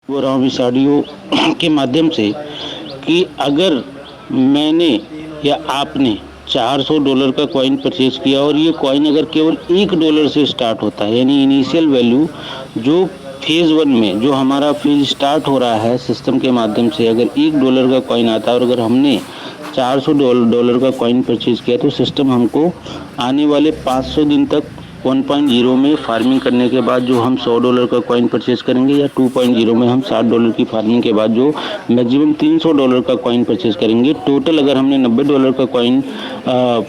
बोल रहा हूँ इस ऑडियो के माध्यम से कि अगर मैंने या आपने $400 का कॉइन परचेज किया और ये कॉइन अगर केवल $1 से स्टार्ट होता है, यानी इनिशियल वैल्यू जो फेज़ 1 में जो हमारा फेज स्टार्ट हो रहा है सिस्टम के माध्यम से, अगर $1 का कॉइन आता है और अगर हमने $400 का कॉइन परचेज किया तो सिस्टम हमको आने वाले 500 दिन तक 1.0 में फार्मिंग करने के बाद जो हम $100 का कॉइन परचेज करेंगे या 2.0 में हम $60 की फार्मिंग के बाद जो मैक्सिमम $300 का कॉइन परचेज करेंगे, टोटल अगर हमने $90 का कॉइन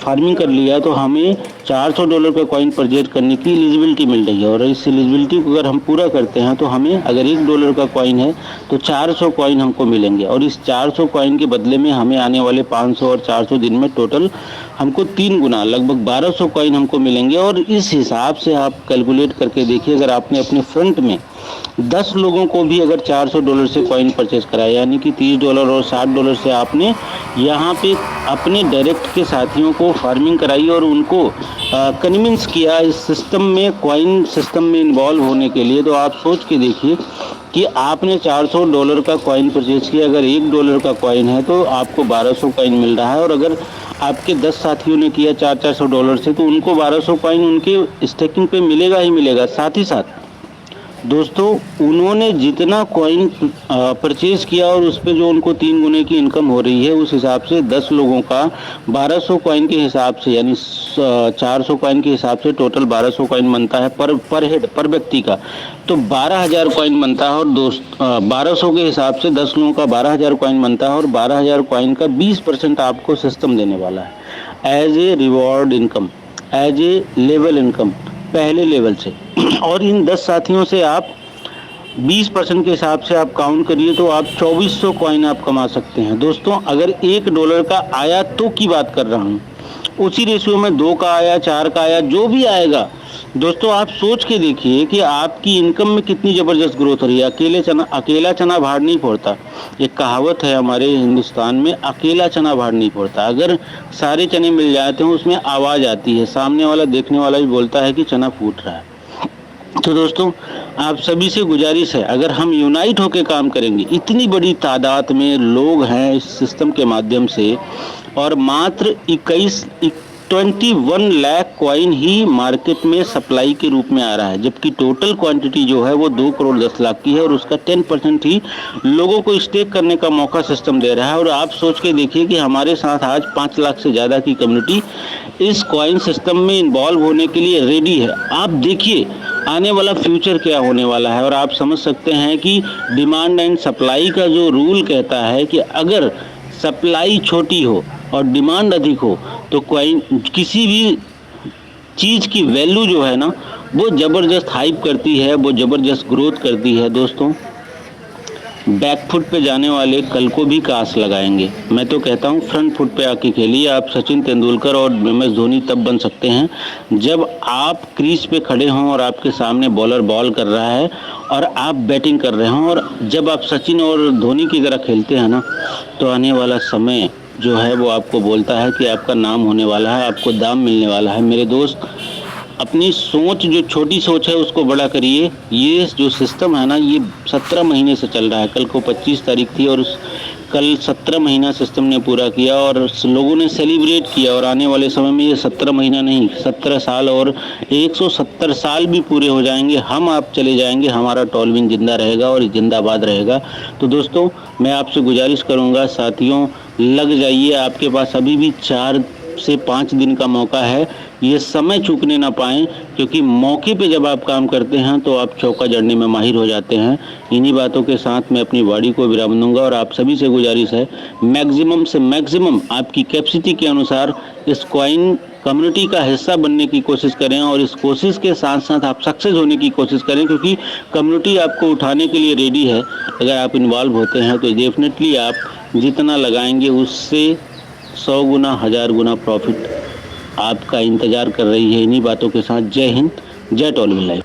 फार्मिंग कर लिया तो हमें $400 का कॉइन परचेज करने की एलिजिबिलिटी मिल रही है। और इस एलिजिबिलिटी को अगर हम पूरा करते हैं तो हमें अगर $1 का कॉइन है तो 400 कॉइन हमको मिलेंगे और इस 400 कॉइन के बदले में हमें आने वाले 500 और 400 दिन में टोटल हमको 3 गुना लगभग 1200 कॉइन हमको मिलेंगे। और इस हिसाब से आप कैलकुलेट करके देखिए, अगर आपने अपने फ्रंट में 10 लोगों को भी अगर $400 से कॉइन परचेज कराया, यानी कि $30 और $60 से आपने यहाँ पे अपने डायरेक्ट के साथियों को फार्मिंग कराई और उनको कन्विंस किया इस सिस्टम में, कॉइन सिस्टम में इन्वॉल्व होने के लिए, तो आप सोच के देखिए कि आपने $400 का कॉइन परचेज किया, अगर $1 का कॉइन है तो आपको 1200 कॉइन मिल रहा है। और अगर आपके 10 साथियों ने किया $400 से तो उनको 1200 कॉइन उनके स्टेकिंग पे मिलेगा ही मिलेगा। साथ ही साथ दोस्तों, उन्होंने जितना कॉइन परचेज किया और उस पर जो उनको 3 गुने की इनकम हो रही है, उस हिसाब से 10 लोगों का 1200 कॉइन के हिसाब से, यानी 400 कॉइन के हिसाब से टोटल 1200 कॉइन बनता है पर हेड, पर व्यक्ति का, तो 12,000 कॉइन बनता है। और 1200 के हिसाब से 10 लोगों का 12,000 कॉइन बनता है और 12,000 कॉइन का 20% आपको सिस्टम देने वाला है as a reward income, as a level income पहले लेवल से। और इन 10 साथियों से आप 20% के हिसाब से आप काउंट करिए तो आप 2400 कॉइन आप कमा सकते हैं। दोस्तों, अगर $1 का आया तो की बात कर रहा हूँ, उसी रेशियो में 2 का आया, 4 का आया, जो भी आएगा दोस्तों आप सोच के देखिए कि आपकी इनकम में कितनी ज़बरदस्त ग्रोथ हो रही है। अकेला चना भाड़ नहीं फोड़ता, एक कहावत है हमारे हिंदुस्तान में, अकेला चना भाड़ नहीं फोड़ता। अगर सारे चने मिल जाते हैं उसमें आवाज़ आती है, सामने वाला देखने वाला भी बोलता है कि चना फूट रहा है। तो दोस्तों, आप सभी से गुजारिश है, अगर हम यूनाइट होकर काम करेंगे, इतनी बड़ी तादाद में लोग हैं इस सिस्टम के माध्यम से और मात्र 21 लाख कॉइन ही मार्केट में सप्लाई के रूप में आ रहा है, जबकि टोटल क्वांटिटी जो है वो 2 करोड़ 10 लाख की है और उसका 10% ही लोगों को स्टेक करने का मौका सिस्टम दे रहा है। और आप सोच के देखिए कि हमारे साथ आज 5 लाख से ज़्यादा की कम्युनिटी इस कॉइन सिस्टम में इन्वॉल्व होने के लिए रेडी है। आप देखिए आने वाला फ्यूचर क्या होने वाला है और आप समझ सकते हैं कि डिमांड एंड सप्लाई का जो रूल कहता है कि अगर सप्लाई छोटी हो और डिमांड अधिक हो तो कॉइन, किसी भी चीज़ की वैल्यू जो है ना वो ज़बरदस्त हाइप करती है, वो ज़बरदस्त ग्रोथ करती है। दोस्तों, बैकफुट पे जाने वाले कल को भी कास लगाएंगे। मैं तो कहता हूँ फ्रंट फुट पे आके खेलिए। आप सचिन तेंदुलकर और MS धोनी तब बन सकते हैं जब आप क्रीज पे खड़े हों और आपके सामने बॉलर बॉल कर रहा है और आप बैटिंग कर रहे हों। और जब आप सचिन और धोनी की तरह खेलते हैं ना, तो आने वाला समय जो है वो आपको बोलता है कि आपका नाम होने वाला है, आपको दाम मिलने वाला है। मेरे दोस्त, अपनी सोच, जो छोटी सोच है उसको बड़ा करिए। ये जो सिस्टम है ना, ये 17 महीने से चल रहा है। कल को 25 तारीख थी और कल 17 महीना सिस्टम ने पूरा किया और लोगों ने सेलिब्रेट किया। और आने वाले समय में ये 17 महीना नहीं, 17 साल और 170 साल भी पूरे हो जाएंगे। हम आप चले जाएंगे, हमारा टॉलविन जिंदा रहेगा और जिंदाबाद रहेगा। तो दोस्तों, मैं आपसे गुजारिश करूँगा, साथियों, लग जाइए। आपके पास अभी भी 4 से 5 दिन का मौका है, ये समय चूकने ना पाएं, क्योंकि मौके पे जब आप काम करते हैं तो आप चौका जड़ने में माहिर हो जाते हैं। इन्हीं बातों के साथ मैं अपनी वाणी को विराम दूंगा और आप सभी से गुजारिश है, मैक्सिमम से मैक्सिमम आपकी कैपेसिटी के अनुसार इस कॉइन कम्युनिटी का हिस्सा बनने की कोशिश करें और इस कोशिश के साथ साथ आप सक्सेस होने की कोशिश करें, क्योंकि कम्युनिटी आपको उठाने के लिए रेडी है। अगर आप इन्वॉल्व होते हैं तो डेफिनेटली आप जितना लगाएंगे उससे 100 गुना 1000 गुना प्रॉफिट आपका इंतज़ार कर रही है। इन्हीं बातों के साथ जय हिंद, जय टॉलविन लाइफ।